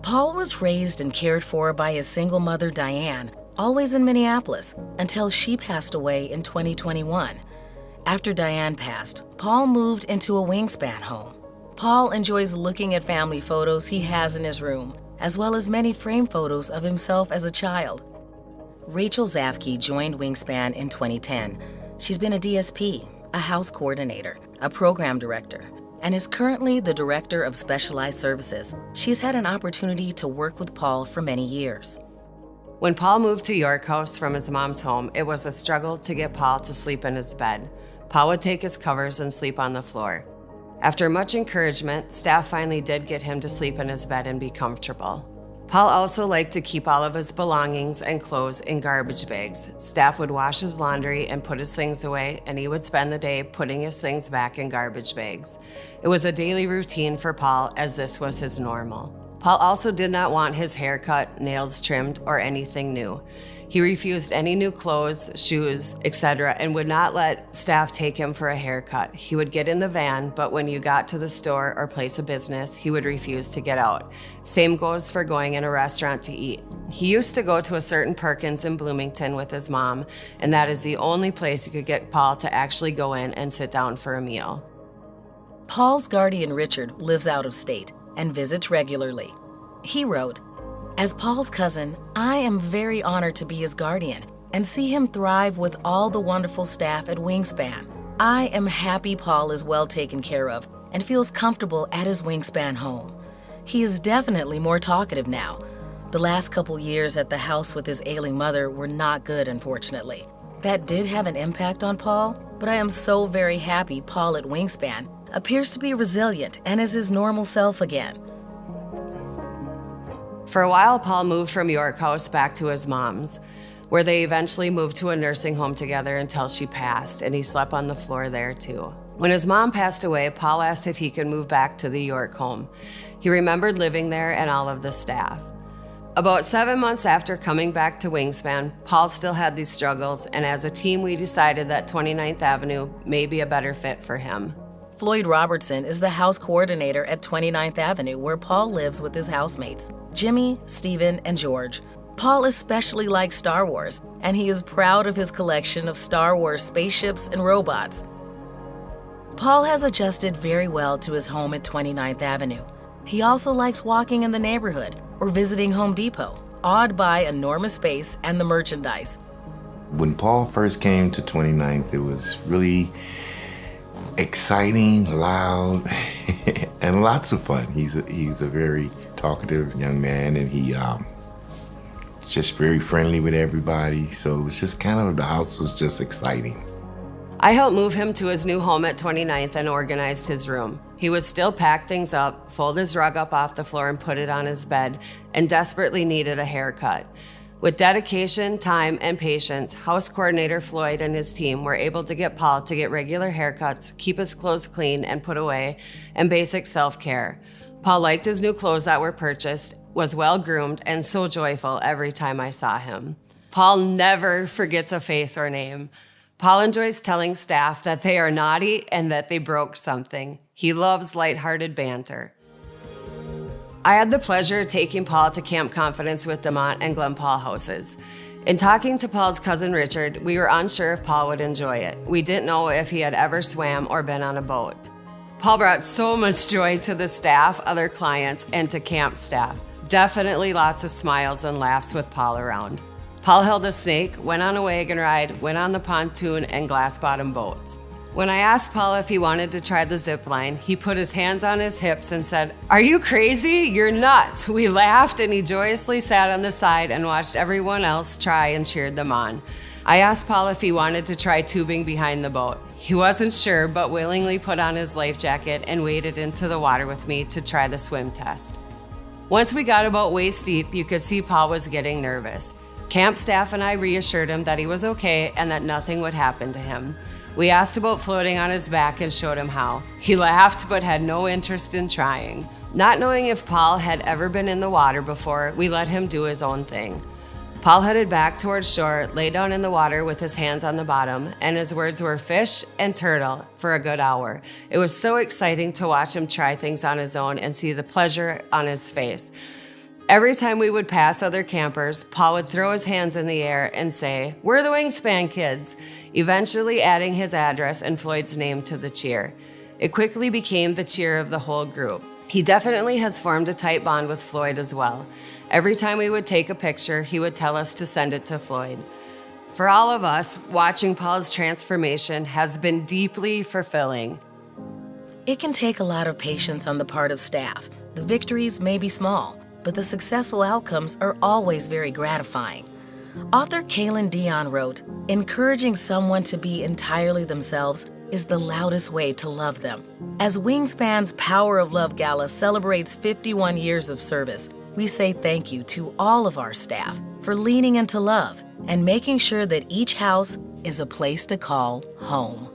Paul was raised and cared for by his single mother, Diane, always in Minneapolis, until she passed away in 2021. After Diane passed, Paul moved into a Wingspan home. Paul enjoys looking at family photos he has in his room, as well as many framed photos of himself as a child. Rachel Zafke joined Wingspan in 2010. She's been a DSP, a house coordinator, a program director, and is currently the director of specialized services. She's had an opportunity to work with Paul for many years. When Paul moved to York House from his mom's home, it was a struggle to get Paul to sleep in his bed. Paul would take his covers and sleep on the floor. After much encouragement, staff finally did get him to sleep in his bed and be comfortable. Paul also liked to keep all of his belongings and clothes in garbage bags. Staff would wash his laundry and put his things away, and he would spend the day putting his things back in garbage bags. It was a daily routine for Paul, as this was his normal. Paul also did not want his hair cut, nails trimmed, or anything new. He refused any new clothes, shoes, etc., and would not let staff take him for a haircut. He would get in the van, but when you got to the store or place of business, he would refuse to get out. Same goes for going in a restaurant to eat. He used to go to a certain Perkins in Bloomington with his mom, and that is the only place you could get Paul to actually go in and sit down for a meal. Paul's guardian Richard lives out of state and visits regularly. He wrote, "As Paul's cousin, I am very honored to be his guardian and see him thrive with all the wonderful staff at Wingspan. I am happy Paul is well taken care of and feels comfortable at his Wingspan home. He is definitely more talkative now. The last couple years at the house with his ailing mother were not good, unfortunately. That did have an impact on Paul, but I am so very happy Paul at Wingspan appears to be resilient and is his normal self again." For a while, Paul moved from York House back to his mom's, where they eventually moved to a nursing home together until she passed, and he slept on the floor there too. When his mom passed away, Paul asked if he could move back to the York home. He remembered living there and all of the staff. About 7 months after coming back to Wingspan, Paul still had these struggles, and as a team, we decided that 29th Avenue may be a better fit for him. Floyd Robertson is the house coordinator at 29th Avenue, where Paul lives with his housemates, Jimmy, Stephen, and George. Paul especially likes Star Wars, and he is proud of his collection of Star Wars spaceships and robots. Paul has adjusted very well to his home at 29th Avenue. He also likes walking in the neighborhood or visiting Home Depot, awed by enormous space and the merchandise. When Paul first came to 29th, it was really exciting, loud, and lots of fun. He's a very talkative young man, and he just very friendly with everybody. So it was just the house was just exciting. I helped move him to his new home at 29th and organized his room. He would still pack things up, fold his rug up off the floor and put it on his bed, and desperately needed a haircut. With dedication, time, and patience, house coordinator Floyd and his team were able to get Paul to get regular haircuts, keep his clothes clean and put away, and basic self-care. Paul liked his new clothes that were purchased, was well-groomed, and so joyful every time I saw him. Paul never forgets a face or name. Paul enjoys telling staff that they are naughty and that they broke something. He loves lighthearted banter. I had the pleasure of taking Paul to Camp Confidence with DeMont and Glen Paul houses. In talking to Paul's cousin Richard, we were unsure if Paul would enjoy it. We didn't know if he had ever swam or been on a boat. Paul brought so much joy to the staff, other clients, and to camp staff. Definitely lots of smiles and laughs with Paul around. Paul held a snake, went on a wagon ride, went on the pontoon and glass-bottom boats. When I asked Paul if he wanted to try the zip line, he put his hands on his hips and said, "Are you crazy? You're nuts." We laughed, and he joyously sat on the side and watched everyone else try and cheered them on. I asked Paul if he wanted to try tubing behind the boat. He wasn't sure, but willingly put on his life jacket and waded into the water with me to try the swim test. Once we got about waist deep, you could see Paul was getting nervous. Camp staff and I reassured him that he was okay and that nothing would happen to him. We asked about floating on his back and showed him how. He laughed but had no interest in trying. Not knowing if Paul had ever been in the water before, we let him do his own thing. Paul headed back towards shore, lay down in the water with his hands on the bottom, and his words were fish and turtle for a good hour. It was so exciting to watch him try things on his own and see the pleasure on his face. Every time we would pass other campers, Paul would throw his hands in the air and say, "We're the Wingspan kids," eventually adding his address and Floyd's name to the cheer. It quickly became the cheer of the whole group. He definitely has formed a tight bond with Floyd as well. Every time we would take a picture, he would tell us to send it to Floyd. For all of us, watching Paul's transformation has been deeply fulfilling. It can take a lot of patience on the part of staff. The victories may be small, but the successful outcomes are always very gratifying. Author Kaylin Dion wrote, "Encouraging someone to be entirely themselves is the loudest way to love them." As Wingspan's Power of Love Gala celebrates 51 years of service, we say thank you to all of our staff for leaning into love and making sure that each house is a place to call home.